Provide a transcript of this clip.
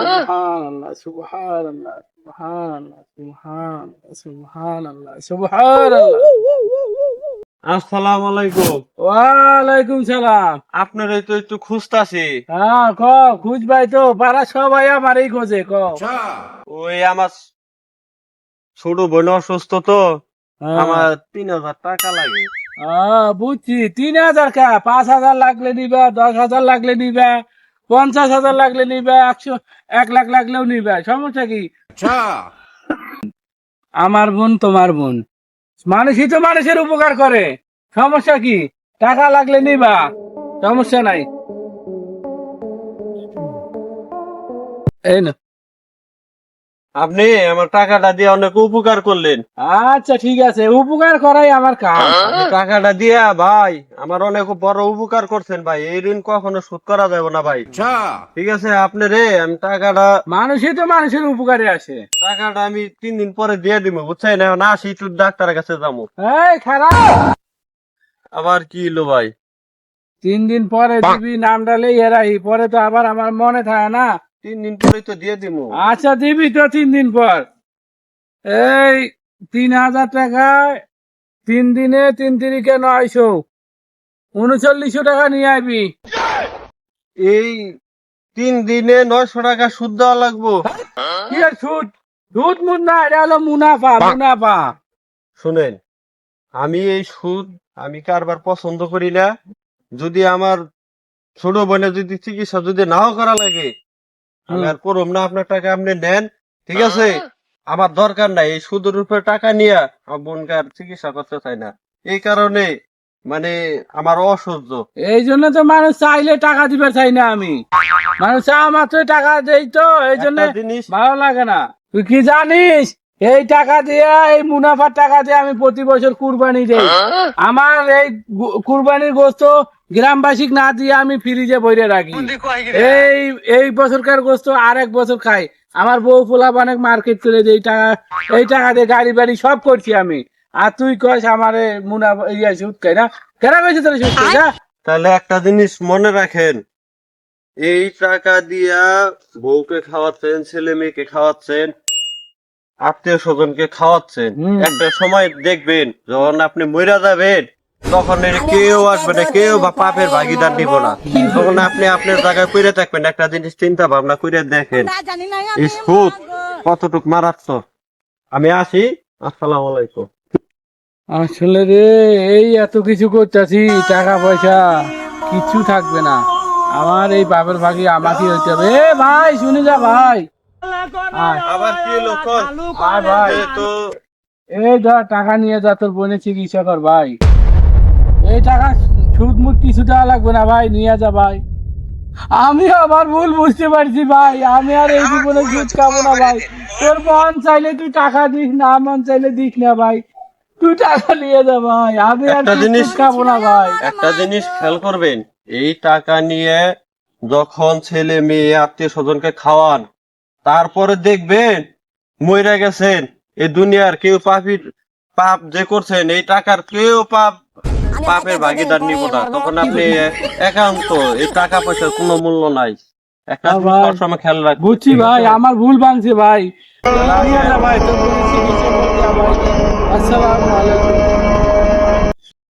সুবহানাল্লাহ সুবহানাল্লাহ সুবহানাল্লাহ সুবহানাল্লাহ সুবহানাল্লাহ সুবহানাল্লাহ। আসসালামু আলাইকুম। ওয়ালাইকুম সালাম। আপনার তো একটু খুঁজতাছি। হ্যাঁ ক খুঁজবাই তো পাড়া সবাই আমারই খোঁজে ক। ওই আমার ছোট বোন অসুস্থ তো, আমার 3,000 টাকা লাগে। বুঝছি 3,000 কা 5,000 লাগলে নিবা, 10,000 লাগলে নিবা, 50,000 লাগলে নিবা, 1,00,000 লাগলেও নিবা, সমস্যা কি? আমার বোন তোমার বোন, মানুষই তো মানুষের উপকার করে, সমস্যা কি? টাকা লাগলে নিবা, সমস্যা নাই। এই না, আপনি আমার টাকাটা দিয়ে অনেক উপকার করলেন। আচ্ছা ঠিক আছে, উপকার করাই আমার কাজ। আপনি টাকাটা দিয়া ভাই আমার অনেক বড় উপকার করছেন ভাই, এই ঋণ কখনো শোধ করা যাবে না ভাই। ঠিক আছে আপনি রে, আমি টাকাটা মানুষই তো মানুষের উপকারে আসে। আমি 3 দিন পরে দিয়ে দিব, বুঝছেন? না আসি একটু ডাক্তারের কাছে যাবো। এই খারাপ, আবার কি হলো ভাই? 3 দিন পরে দিবি, নাম ডালে এরাই পরে তো আবার আমার মনে থাকে না। 3 দিন পরেই তো দিয়ে দিব। আচ্ছা দিবি তো 3 দিন পর। এই 3,000 টাকায় 3 দিনে 3 তিরিকে 900, 3900 টাকা নিয়ে আইবি। এই 3 দিনে 900 টাকা সুদ দেওয়া লাগবো? কি আর সুদ? সুদ মুদ না, এটা হলো মুনাফা, মুনাফা। শুনেন, আমি এই সুদ আমি কারবার পছন্দ করি না। যদি আমার ছোট বোনের যদি চিকিৎসা যদি নাও করা লাগে, আমি আর করব না। আপনার টাকা আপনি নেন, ঠিক আছে? আমার দরকার নাই এই সুদের উপরে টাকা নিয়ে আমার বোনকে আর চিকিৎসা করতে চাই না। এই কারণে মানে আমার অসহ্য। এই জন্য তো মানুষ চাইলে টাকা দিবে চাই না আমি। মানুষ চাওয়া মাত্র টাকা দেই তো, এই জন্য একটা জিনিস ভালো লাগে না। তুই কি জানিস, এই টাকা দিয়ে, এই মুনাফার টাকা দিয়ে আমি প্রতি বছর কুরবানি দেই। আমার এই কুরবানির গোস্ত গ্রামবাসী না দিয়ে আমি ফ্রিজে ভরে রাখি। এই এই বছরকার গোস্ত আরেক বছর খাই। আমার বউ পোলা অনেক মার্কেট করে দেয়, এই টাকা দিয়ে গাড়ি বাড়ি সব করছি আমি। আর তুই কস আমার মুনাফা সুদ খাই না? কেন কইছিস তোর সুদ খাই না? তাহলে একটা জিনিস মনে রাখেন, এই টাকা দিয়া বউকে খাওয়াচ্ছেন, ছেলে মেয়েকে খাওয়াচ্ছেন, আত্মীয় স্বজনকে খাওয়াচ্ছেন। একটা সময় দেখবেন যখন আপনি মইরা যাবেন, তখন এর কেউ আসবে না, কেউ বা পাপের ভাগিদার নিব না। তখন আপনি আপনার জায়গায় পড়ে থাকবেন। একটা জিনিস চিন্তা ভাবনা করে দেখেন, এই সুদ কতটুক মারাত্মক। আমি আসি, আসসালামু আলাইকুম। আসলে রে, এই এত কিছু করতেছি, টাকা পয়সা কিছু থাকবে না। আমার এই বাপের ভাগি আমাকে হইতে হবে। এ ভাই শুনে যা ভাই, আয়। আবার কি হলো? আয় ভাই, তো এই ধর টাকা নিয়ে যা, তোর বোনের চিকিৎসা কর ভাই। এই টাকা সুদ মুদ কিছু দেওয়া লাগবে না ভাই, নিয়ে যা ভাই। আমি আমার ভুল বুঝতে পারছি ভাই, আমি আর এই জীবনে সুদ খাবো না ভাই। তোর মন চাইলে তুই টাকা দিস, না মন চাইলে দিস না ভাই, তুই টাকা নিয়ে যা ভাই। আমি আর সুদ খাবো না ভাই। একটা জিনিস খেয়াল করবেন, এই টাকা নিয়ে যখন ছেলে মেয়ে আত্মীয় স্বজনকে খাওয়ান, তারপরে দেখবেন মইরা গেছেন, এই দুনিয়ার কেউ পাপ যে করছেন, এই টাকার কেউ পাপের ভাগিদার নিব না। তখন আপনি একান্ত এই টাকা পয়সার কোনো মূল্য নাই। একটা জিনিস সবসময় খেয়াল রাখবেন। বুঝছি ভাই, আমার ভুল ভাঙছে ভাই। নিয়ে যা ভাই, তোর বোনের চিকিৎসা করতে ভাই। আসসালামু আলাইকুম।